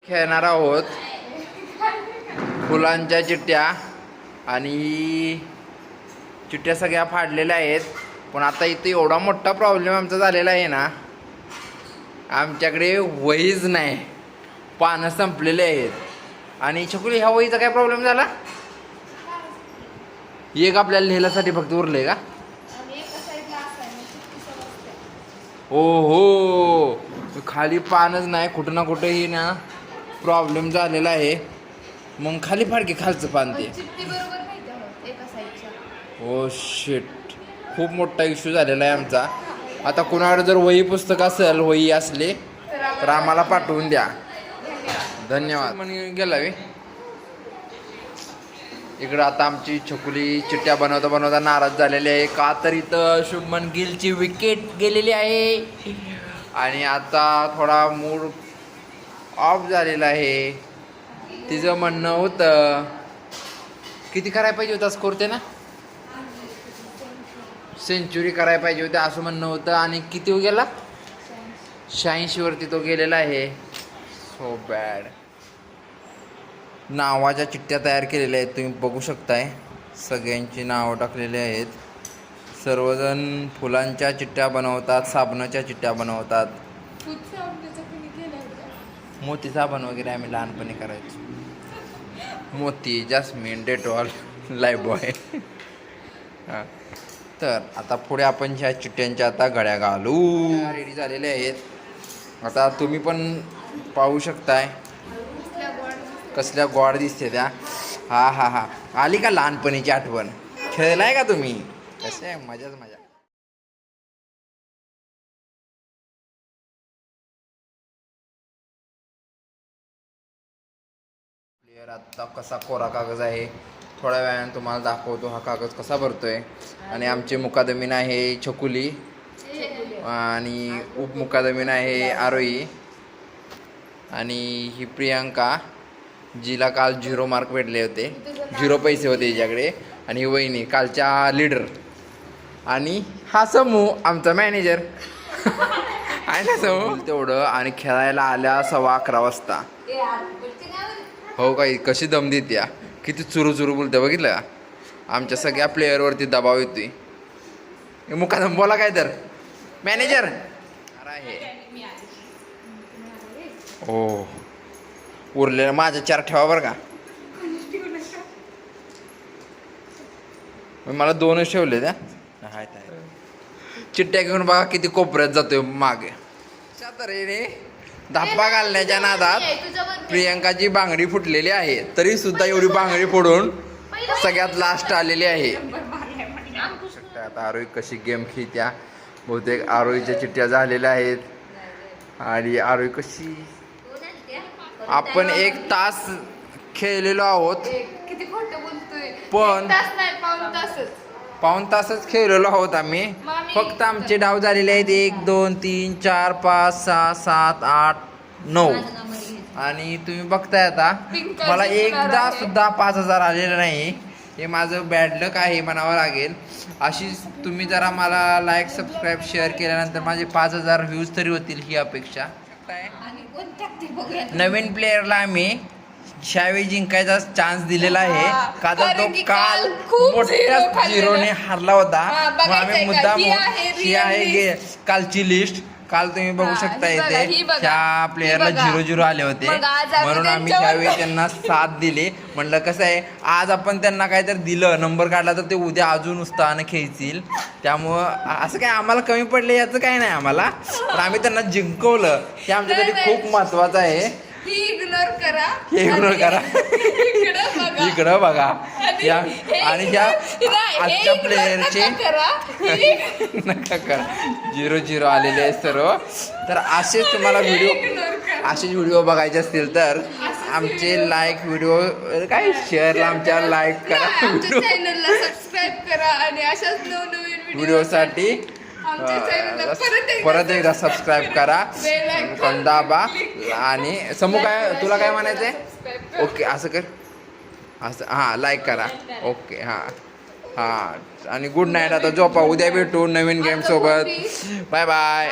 खेळणार आहोत फुलांच्या चिट्ट्या आणि चिट्ट्या सगळ्या फाडलेल्या आहेत. पण आता इथे एवढा मोठा प्रॉब्लेम आमचा झालेला आहे ना, आमच्याकडे वहीच नाही, पानं संपलेले आहेत. आणि छकुली ह्या वहीचा काय प्रॉब्लेम झाला? एक आपल्याला लिहिण्यासाठी फक्त उरले का? ओ हो, खाली पानच नाही, कुठं ना कुठेही ना प्रॉब्लेम झालेला आहे. मग खाली फाडके खालचं पान ते. ओ शिट, खूप मोठा इश्यू झालेला आहे आमचा. आता कुणाकडे जर वही पुस्तक असेल, वही असले तर आम्हाला पाठवून द्या. धन्यवाद. म्हणून गेला वे इकडं. आता आमची छकुली चिट्ट्या बनवता बनवता नाराज झालेली आहे, का तर इथं शुभमन गिलची विकेट गेलेली आहे आणि आता थोडा मूड ऑफ झालेला आहे. तिचं म्हणणं होतं किती करायला पाहिजे होता स्कोर ते ना, सेंचुरी करायला पाहिजे होते असं म्हणणं होतं. आणि किती गेला? 86 वरती तो गेलेला आहे. So bad. नावाच्या चिठ्ठ्या तयार केलेल्या आहेत, तुम्ही बघू शकताय. सगळ्यांची नावं टाकलेली आहेत. सर्वजण फुलांच्या चिठ्ठ्या बनवतात, साबणाच्या चिठ्ठ्या बनवतात. मोती साबण वगैरे आम्ही लहानपणी करायचो. मोती, जास्मिन, डेटॉल, लाईफबॉय. हां, तर आता पुढे आपण ह्या चिठ्ठ्यांच्या आता गड्या घालू. रेडी झालेले आहेत. आता तुम्ही पण पाहू शकताय कसल्या गोड दिसते त्या. हा हा हा, आली का लहानपणीची आठवण? खेळलाय का तुम्ही? कसं आहे, मजाच मजा. प्लेयर आत्ता कसा कोरा कागद आहे, थोड्या वेळाने तुम्हाला दाखवतो हा कागद कसा भरतोय. आणि आमचे मुकादमीन आहे छकुली आणि उपमुकादमीन आहे आरोही. आणि ही प्रियांका, जिला काल 0 मार्क भेटले होते, 0 पैसे होते हिच्याकडे. आणि ही वहिनी, कालच्या लीडर. आणि हा समूह आमचा मॅनेजर आहे ना समूह तेवढं. आणि खेळायला आल्या 11:15 वाजता. हो काही कशी दम देते, किती चुरू चुरू बोलते बघितलं का? आमच्या सगळ्या प्लेयरवरती दबाव येतोय. मुकादम बोला काय तर मॅनेजर आहे. ओ उरलेलं माझ्या 4 ठेवा बरं का. मला 2च ठेवले त्या. चिट्ट्या घेऊन बघा किती कोपऱ्यात जातोय मागे. रे धाप्पा घालण्याच्या नादात प्रियंकाची बांगडी फुटलेली आहे, तरी सुद्धा एवढी बांगडी फोडून सगळ्यात लास्ट आलेली आहे. आता आरोही कशी गेम खेळत्या. बहुतेक आरोहीच्या चिट्ट्या झालेल्या आहेत. आणि आरोही कशी, आपण 1 तास खेळलेलो आहोत, पण पाऊण तासच खेळलेलो आहोत आम्ही. फक्त आमचे डाव झालेले आहेत 1 2 3 4 5 6 7 8 9. आणि तुम्ही बघताय आता मला एकदा सुद्धा 5000 आलेलं नाही. हे माझं बॅड लक आहे म्हणावं लागेल. अशीच तुम्ही जरा मला लाईक सबस्क्राईब शेअर केल्यानंतर माझे 5000 व्ह्यूज तरी होतील ही अपेक्षा. नवीन प्लेयरला आम्ही ह्यावेळी जिंकायचा चान्स दिलेला आहे, का तर तो काल मोठ्या 0ने हारला होता. मग आम्ही मुद्दाम, ही आहे कालची लिस्ट. काल तुम्ही बघू शकता इथे ह्या प्लेयरला 0-0 आले होते, म्हणून आम्ही ह्यावेळी त्यांना साथ दिली. म्हटलं कसं आहे, आज आपण त्यांना काहीतरी दिलं, नंबर काढला, तर ते उद्या अजून उत्साहानं खेळतील. त्यामुळं असं काय आम्हाला कमी पडले याचं काय नाही आम्हाला, पण आम्ही त्यांना जिंकवलं हे आमच्यासाठी खूप महत्वाचं आहे. इग्नोर करा, इकडं बघा. आणि ह्या आजच्या प्लेयरचे नका करा 0-0 आलेले आहेत सर्व. तर असेच तुम्हाला व्हिडिओ बघायचे असतील तर आमचे लाईक व्हिडिओ काय शेअरला आमच्या लाईक करा, चॅनलला सबस्क्राईब करा आणि अशाच नवनवीन व्हिडिओसाठी परत एकदा सबस्क्राईब करा, दाबा. आणि समूह काय तुला काय म्हणायचंय? ओके असं कर, असं हां लाईक करा. ओके हां हां. आणि गुड नाईट. आता झोपा, उद्या भेटू नवीन गेम सोबत. Bye bye.